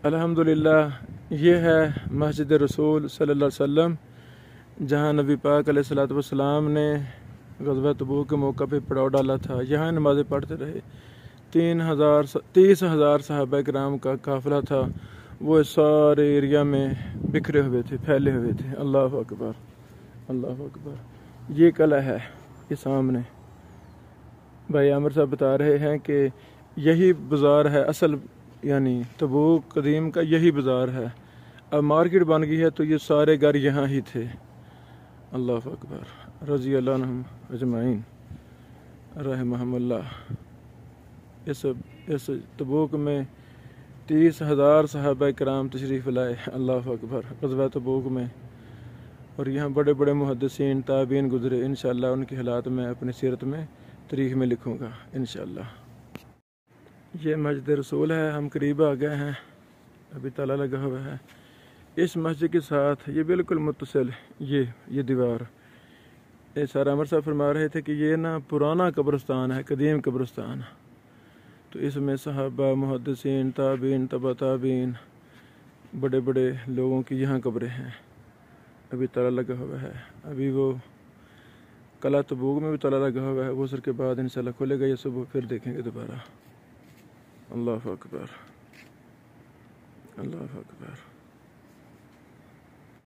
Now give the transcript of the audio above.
अल्हम्दुलिल्लाह ये है मस्जिद रसूल सल्लल्लाहु अलैहि वसल्लम, जहाँ नबी पाक अलैहिस्सलातु वस्सलाम ने ग़ज़वा तबूक के मौका पे पड़ाव डाला था। यहाँ नमाज़ें पढ़ते रहे। 30,000 सहाबा किराम का काफ़िला था, वो सारे एरिया में बिखरे हुए थे, फैले हुए थे। अल्लाह अकबर, अल्लाह अकबर। ये कला है ये सामने। भाई आमिर साहब बता रहे हैं कि यही बाज़ार है असल, यानी तबूक कदीम का यही बाज़ार है। अब मार्केट बन गई है तो ये सारे घर यहाँ ही थे। अल्लाह अकबर, रज़ी अल्लाह अन्हुम अजमाइन रहमहुमुल्लाह। इस तबूक में 30,000 सहाबा किराम तशरीफ़ लाए। अल्लाह अकबर, ग़ज़वा तबूक में। और यहाँ बड़े बड़े मुहद्दिसीन ताबीन गुज़रे। इंशाअल्लाह उनके हालात में अपनी सीरत में तारीख़ में लिखूँगा इंशाअल्लाह। ये मस्जिद रसूल है, हम करीब आ गए हैं, अभी ताला लगा हुआ है। इस मस्जिद के साथ ये बिल्कुल मुत्तसिल ये दीवार, ये सारा अमर साहब फरमा रहे थे कि ये ना पुराना कब्रिस्तान है, कदीम कब्रिस्तान। तो इसमें सहाबा, मुहद्दिसीन, ताबीन, तबा ताबीन, बड़े बड़े लोगों की यहाँ कब्रें हैं। अभी ताला लगा हुआ है। अभी वो कला तबूक में भी ताला लगा हुआ है, वो असर के बाद इंशाल्लाह खुलेगा। ये सुबह फिर देखेंगे दोबारा। अल्लाह अकबर, अल्लाह अकबर।